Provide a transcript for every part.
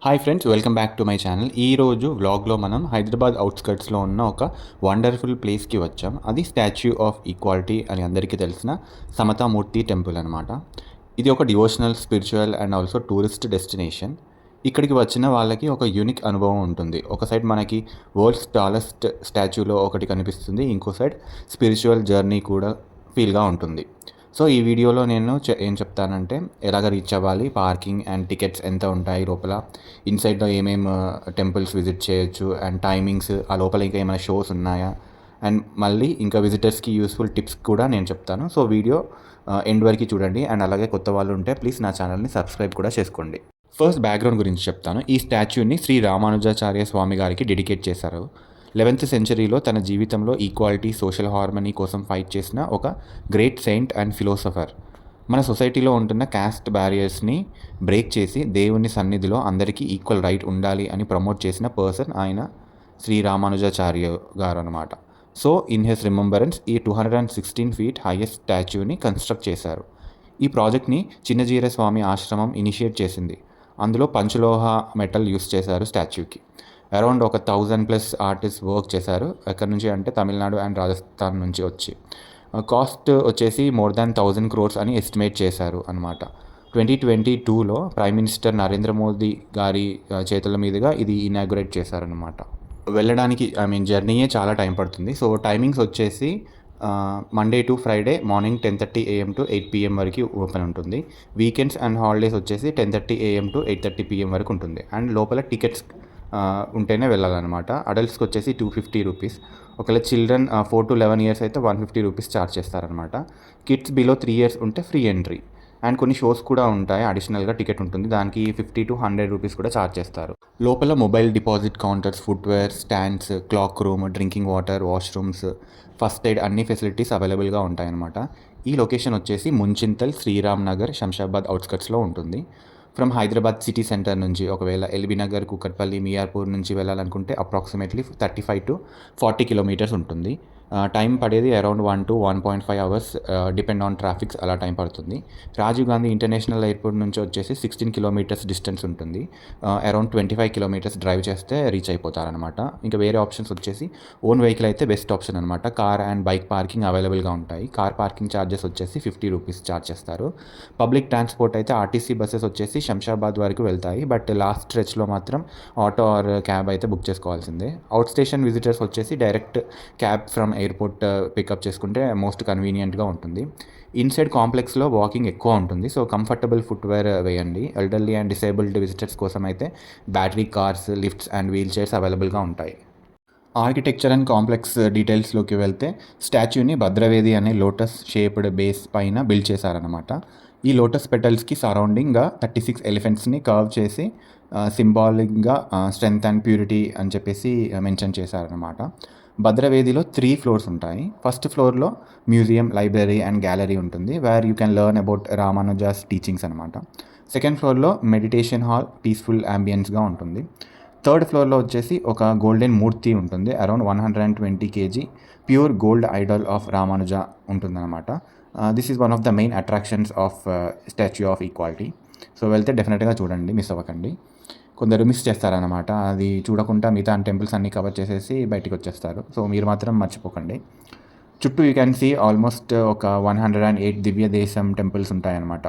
Hi friends, welcome back to my channel. ఈరోజు వ్లాగ్లో మనం హైదరాబాద్ అవుట్స్కట్స్లో ఉన్న ఒక వండర్ఫుల్ ప్లేస్కి వచ్చాం. అది స్టాచ్యూ ఆఫ్ ఈక్వాలిటీ అని అందరికీ తెలిసిన సమతామూర్తి టెంపుల్ అనమాట. ఇది ఒక devotional, spiritual and also tourist destination. ఇక్కడికి వచ్చిన వాళ్ళకి ఒక యూనిక్ అనుభవం ఉంటుంది. ఒక సైడ్ మనకి వరల్డ్స్ టాలెస్ట్ స్టాచ్యూలో ఒకటి కనిపిస్తుంది, ఇంకో సైడ్ స్పిరిచువల్ జర్నీ కూడా ఫీల్గా ఉంటుంది. సో ఈ వీడియోలో నేను ఏం చెప్తానంటే ఎలాగ రీచ్ అవ్వాలి, పార్కింగ్ అండ్ టికెట్స్ ఎంత ఉంటాయి, లోపల ఇన్సైడ్లో ఏమేమి టెంపుల్స్ విజిట్ చేయొచ్చు అండ్ టైమింగ్స్, ఆ లోపల ఇంకా ఏమైనా షోస్ ఉన్నాయా, అండ్ మళ్ళీ ఇంకా విజిటర్స్కి యూస్ఫుల్ టిప్స్ కూడా నేను చెప్తాను. సో వీడియో ఎండ్ వరకు చూడండి. అండ్ అలాగే కొత్త వాళ్ళు ఉంటే ప్లీజ్ నా ఛానల్ని సబ్స్క్రైబ్ కూడా చేసుకోండి. ఫస్ట్ బ్యాక్గ్రౌండ్ గురించి చెప్తాను. ఈ స్టాచ్యూని శ్రీ రామానుజాచార్య స్వామి గారికి డెడికేట్ చేశారు. 11th సెంచరీలో తన జీవితంలో ఈక్వాలిటీ, సోషల్ హార్మనీ కోసం ఫైట్ చేసిన ఒక గ్రేట్ సెయింట్ అండ్ ఫిలోసఫర్. మన సొసైటీలో ఉంటున్న క్యాస్ట్ బ్యారియర్స్ని బ్రేక్ చేసి దేవుని సన్నిధిలో అందరికీ ఈక్వల్ రైట్ ఉండాలి అని ప్రమోట్ చేసిన పర్సన్ ఆయన శ్రీ రామానుజాచార్య గారు అనమాట. సో ఇన్ హిస్ రిమెంబరెన్స్ ఈ 216 feet హైయెస్ట్ స్టాచ్యూని కన్స్ట్రక్ట్ చేశారు. ఈ ప్రాజెక్ట్ని చిన్నజీర స్వామి ఆశ్రమం ఇనిషియేట్ చేసింది. అందులో పంచలోహ మెటల్ యూస్ చేశారు స్టాచ్యూకి. అరౌండ్ ఒక 1000+ ఆర్టిస్ట్ వర్క్ చేశారు. ఎక్కడి నుంచి అంటే తమిళనాడు అండ్ రాజస్థాన్ నుంచి వచ్చి. కాస్ట్ వచ్చేసి మోర్ దాన్ 1000 crores అని ఎస్టిమేట్ చేశారు అనమాట. 2022లో ప్రైమ్ మినిస్టర్ నరేంద్ర మోదీ గారి చేతుల మీదుగా ఇది ఇనాగ్రేట్ చేశారనమాట. వెళ్ళడానికి జర్నీయే చాలా టైం పడుతుంది. సో టైమింగ్స్ వచ్చేసి Monday to Friday morning 10:30 AM to 8 PM వరకు ఓపెన్ ఉంటుంది. వీకెండ్స్ అండ్ హాలిడేస్ వచ్చేసి 10:30 AM to 8:30 PM వరకు ఉంటుంది. అండ్ లోపల టికెట్స్ ఉంటేనే వెళ్ళాలన్నమాట. అడల్ట్స్కి వచ్చేసి 250 రూపీస్. ఒకవేళ చిల్డ్రన్ 4 to 11 years అయితే 150 రూపీస్ ఛార్జ్ చేస్తారనమాట. కిడ్స్ బిలో 3 years ఉంటే ఫ్రీ ఎంట్రీ. అండ్ కొన్ని షోస్ కూడా ఉంటాయి, అడిషనల్గా టికెట్ ఉంటుంది, దానికి 50 to 100 రూపీస్ కూడా ఛార్జ్ చేస్తారు. లోపల mobile deposit counters, footwear stands, clock room, drinking water, washrooms, first aid అన్ని ఫెసిలిటీస్ అవైలబుల్గా ఉంటాయన్నమాట. ఈ లొకేషన్ వచ్చేసి ముంచింతల్, శ్రీరామ్ నగర్, శంషాబాద్ అవుట్స్కట్స్లో ఉంటుంది. ఫ్రమ్ హైదరాబాద్ సిటీ సెంటర్ నుంచి ఒకవేళ ఎల్బీ నగర్, కూకట్పల్లి, మియార్పూర్ నుంచి వెళ్ళాలనుకుంటే అప్రాక్సిమేట్లీ 35 to 40 kilometers ఉంటుంది. టైం పడేది around 1 to 1.5 hours, depend on traffics అలా టైం పడుతుంది. రాజీవ్ గాంధీ ఇంటర్నేషనల్ ఎయిర్పోర్ట్ నుంచి వచ్చేసి 16 kilometers డిస్టెన్స్ ఉంటుంది. అరౌండ్ 25 kilometers డ్రైవ్ చేస్తే రీచ్ అయిపోతారనమాట. ఇంకా వేరే ఆప్షన్స్ వచ్చేసి ఓన్ వెహికల్ అయితే బెస్ట్ ఆప్షన్ అనమాట. కార్ అండ్ బైక్ పార్కింగ్ అవైలబుల్గా ఉంటాయి. కార్ పార్కింగ్ ఛార్జెస్ వచ్చేసి 50 రూపీస్ ఛార్జ్ చేస్తారు. పబ్లిక్ ట్రాన్స్పోర్ట్ అయితే ఆర్టీసీ బస్సెస్ వచ్చేసి శంషాబాద్ వరకు వెళ్తాయి, బట్ లాస్ట్ స్ట్రెచ్లో మాత్రం ఆటో ఆర్ క్యాబ్ అయితే బుక్ చేసుకోవాల్సిందే. అవుట్ స్టేషన్ విజిటర్స్ వచ్చేసి direct cab from airport pickup చేసుకుంటే మోస్ట్ కన్వీనియంట్గా ఉంటుంది. ఇన్సైడ్ కాంప్లెక్స్లో వాకింగ్ ఎక్కువ ఉంటుంది, సో కంఫర్టబుల్ ఫుట్వేర్ వేయండి. ఎల్డర్లీ అండ్ డిసేబుల్డ్ విజిటర్స్ కోసం అయితే battery cars, lifts and wheel chairs అవైలబుల్గా ఉంటాయి. ఆర్కిటెక్చర్ అండ్ కాంప్లెక్స్ డీటెయిల్స్లోకి వెళ్తే స్టాచ్యూని భద్రవేది అనే లోటస్ షేప్డ్ బేస్ పైన బిల్డ్ చేశారనమాట. ఈ లోటస్ పెటల్స్కి సరౌండింగ్గా 36 ఎలిఫెంట్స్ని కర్వ్ చేసి సింబాలిక్గా స్ట్రెంగ్త్ అండ్ ప్యూరిటీ అని చెప్పేసి మెన్షన్ చేశారనమాట. భద్రవేదిలో 3 floors ఉంటాయి. ఫస్ట్ ఫ్లోర్లో మ్యూజియం, లైబ్రరీ అండ్ గ్యాలరీ ఉంటుంది, where you can learn about Ramanuja's teachings అనమాట. సెకండ్ ఫ్లోర్లో మెడిటేషన్ హాల్, పీస్ఫుల్ అంబియన్స్గా ఉంటుంది. థర్డ్ ఫ్లోర్లో వచ్చేసి ఒక గోల్డెన్ మూర్తి ఉంటుంది, around 120 kg pure gold idol of Ramanuja ఉంటుందన్నమాట. This is one of the main attractions of statue of equality. So వెళ్తే డెఫినెట్గా చూడండి, మిస్ అవ్వకండి. కొందరు మిస్ చేస్తారనమాట, అది చూడకుండా మిగతా టెంపుల్స్ అన్నీ కవర్ చేసేసి బయటికి వచ్చేస్తారు. సో మీరు మాత్రం మర్చిపోకండి. చుట్టూ యూ క్యాన్ సీ ఆల్మోస్ట్ ఒక 108 దివ్య దేశం టెంపుల్స్ ఉంటాయన్నమాట.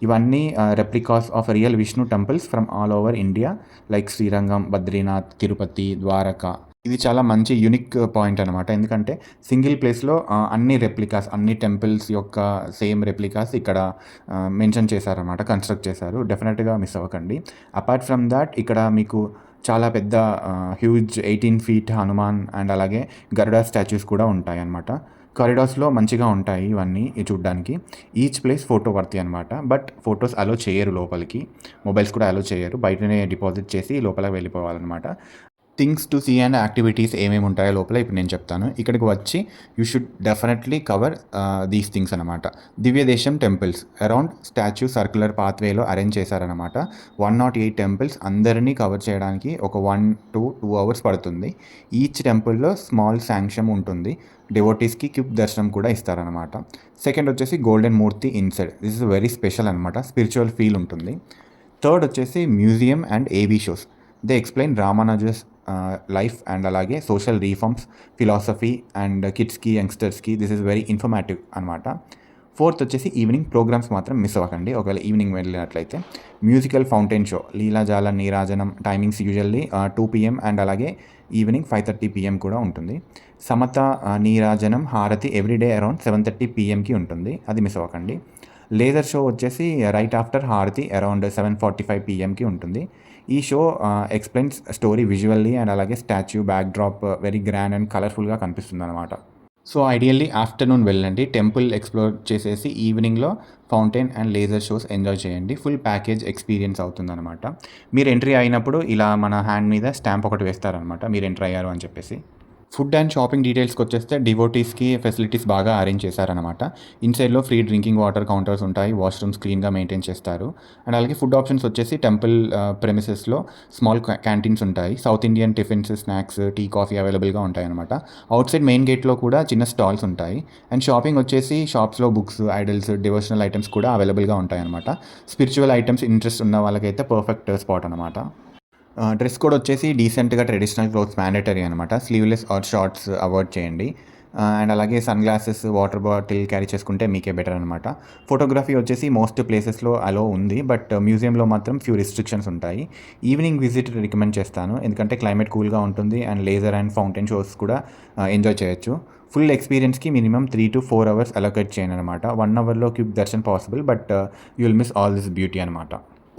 ఇవన్నీ replicas of real Vishnu temples from all over India, like Srirangam, Badrinath, Tirupati, Dwarka. ఇది చాలా మంచి యూనిక్ పాయింట్ అనమాట, ఎందుకంటే సింగిల్ ప్లేస్లో అన్ని రెప్లికాస్, అన్ని టెంపుల్స్ యొక్క సేమ్ రెప్లికాస్ ఇక్కడ మెన్షన్ చేశారనమాట, కన్స్ట్రక్ట్ చేశారు. డెఫినెట్గా మిస్ అవ్వకండి. అపార్ట్ ఫ్రమ్ దాట్ ఇక్కడ మీకు చాలా పెద్ద హ్యూజ్ 18 feet హనుమాన్ అండ్ అలాగే గరుడ స్టాచ్యూస్ కూడా ఉంటాయి అన్నమాట. కారిడార్స్లో మంచిగా ఉంటాయి ఇవన్నీ చూడడానికి. ఈచ్ ప్లేస్ ఫోటో వర్తి అనమాట, బట్ ఫొటోస్ అలో చేయరు లోపలికి, మొబైల్స్ కూడా అలో చేయరు, బయటనే డిపాజిట్ చేసి లోపలికి వెళ్ళిపోవాలన్నమాట. Things to see and activities ఏమేమి ఉంటాయో లోపల ఇప్పుడు నేను చెప్తాను. ఇక్కడికి వచ్చి you should definitely cover these things అనమాట. Divyadesam temples around statue circular పాత్వేలో అరేంజ్ చేశారనమాట. 108 టెంపుల్స్ అందరినీ కవర్ చేయడానికి ఒక 1 to 2 hours పడుతుంది. ఈచ్ టెంపుల్లో స్మాల్ శాంక్షన్ ఉంటుంది, డివోటీస్కి క్విక్ దర్శనం కూడా ఇస్తారనమాట. సెకండ్ వచ్చేసి గోల్డెన్ మూర్తి inside, this is very special అనమాట, స్పిరిచువల్ ఫీల్ ఉంటుంది. థర్డ్ వచ్చేసి museum and AV shows. They explain Ramanuja's life and అలాగే సోషల్ రీఫార్మ్స్, ఫిలాసఫీ అండ్ కిడ్స్కి, యంగ్స్టర్స్కి దిస్ ఈజ్ వెరీ ఇన్ఫర్మేటివ్ అనమాట. ఫోర్త్ వచ్చేసి ఈవినింగ్ ప్రోగ్రామ్స్ మాత్రం మిస్ అవ్వకండి. ఒకవేళ ఈవినింగ్ వెళ్ళినట్లయితే musical fountain show, Leelajala Neerajanam, timings usually 2 PM and అలాగే ఈవినింగ్ 5:30 PM కూడా ఉంటుంది. సమత నీరాజనం హారతి ఎవ్రీడే అరౌండ్ 7:30 PMకి ఉంటుంది, అది మిస్ అవ్వకండి. లేజర్ షో వచ్చేసి రైట్ ఆఫ్టర్ హారతి అరౌండ్ 7:45 PMకి ఉంటుంది. ఈ show explains story visually and అలాగే statue backdrop very grand and కలర్ఫుల్గా కనిపిస్తుంది అనమాట. సో ఐడియల్లీ ఆఫ్టర్నూన్ వెళ్ళండి, టెంపుల్ ఎక్స్ప్లోర్ చేసేసి ఈవినింగ్లో fountain and laser shows enjoy చేయండి. ఫుల్ ప్యాకేజ్ ఎక్స్పీరియన్స్ అవుతుందన్నమాట. మీరు ఎంట్రీ అయినప్పుడు ఇలా మన హ్యాండ్ మీద స్టాంప్ ఒకటి వేస్తారనమాట, మీరు ఎంట్రీ అయ్యారు అని చెప్పేసి. ఫుడ్ అండ్ షాపింగ్ డీటెయిల్స్కి వచ్చేస్తే డివోటీస్కి ఫెసిలిటీస్ బాగా అరేంజ్ చేశారనమాట. ఇన్సైడ్లో ఫ్రీ డ్రింకింగ్ వాటర్ కౌంటర్స్ ఉంటాయి, వాష్రూమ్స్ క్లీన్గా మెయింటైన్ చేస్తారు. అండ్ అలాగే ఫుడ్ ఆప్షన్స్ వచ్చేసి టెంపుల్ ప్రెమిసెస్లో స్మాల్ క్యాంటీన్స్ ఉంటాయి. South Indian tiffins, snacks, tea, coffee అవైలబుల్గా ఉంటాయి అనమాట. అవుట్ సైడ్ మెయిన్ గేట్లో కూడా చిన్న స్టాల్స్ ఉంటాయి. అండ్ షాపింగ్ వచ్చేసి షాప్స్లో బుక్స్, ఐడల్స్, డివోషనల్ ఐటమ్స్ కూడా అవైలబుల్గా ఉంటాయి అనమాట. స్పిరిచువల్ ఐటమ్స్ ఇంట్రెస్ట్ ఉన్న వాళ్ళకైతే పర్ఫెక్ట్ స్పాట్ అనమాట. డ్రెస్ కోడ్ వచ్చేసి డీసెంట్గా ట్రెడిషనల్ క్లోత్స్ మ్యాండేటరీ అనమాట. స్లీవ్లెస్ ఆర్ షార్ట్స్ అవాయిడ్ చేయండి. అండ్ అలాగే sun glasses, water bottle carry చేసుకుంటే మీకే బెటర్ అనమాట. ఫోటోగ్రఫీ వచ్చేసి మోస్ట్ ప్లేసెస్లో అలో ఉంది, బట్ మ్యూజియంలో మాత్రం ఫ్యూ రిస్ట్రిక్షన్స్ ఉంటాయి. ఈవినింగ్ విజిట్ రికమెండ్ చేస్తాను, ఎందుకంటే క్లైమేట్ కూల్గా ఉంటుంది and laser and fountain shows కూడా ఎంజాయ్ చేయొచ్చు. ఫుల్ ఎక్స్పీరియన్స్కి మినిమం 3 to 4 hours అలొకేట్ చేయండి అనమాట. 1 hourలో quick darshan possible, but you will miss all this beauty అనమాట.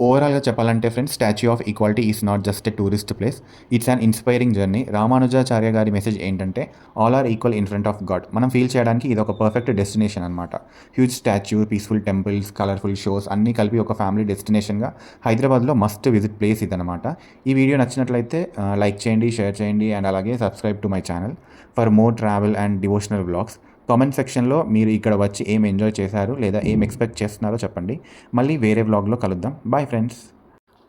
ఓవరాల్గా చెప్పాలంటే friends, statue of equality is not just a tourist place, it's an inspiring journey. Ramanujacharya గారి మెసేజ్ ఏంటంటే all are equal in front of God. మనం feel చేయడానికి ఇది ఒక perfect destination అనమాట. Huge statue, peaceful temples, colourful shows అన్నీ కలిపి ఒక ఫ్యామిలీ డెస్టినేషన్గా హైదరాబాద్లో మస్ట్ విజిట్ ప్లేస్ ఇదనమాట. ఈ వీడియో నచ్చినట్లయితే లైక్ చేయండి, షేర్ చేయండి అండ్ అలాగే subscribe to my channel for more travel and devotional vlogs. Comment సెక్షన్లో మీరు ఇక్కడ వచ్చి ఏం ఎంజాయ్ చేశారు లేదా ఏం ఎక్స్పెక్ట్ చేస్తున్నారో చెప్పండి. మళ్ళీ వేరే వ్లాగ్లో కలుద్దాం. Bye friends.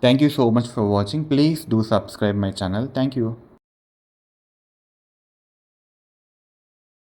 Thank you so much for watching. Please do subscribe my channel. Thank you.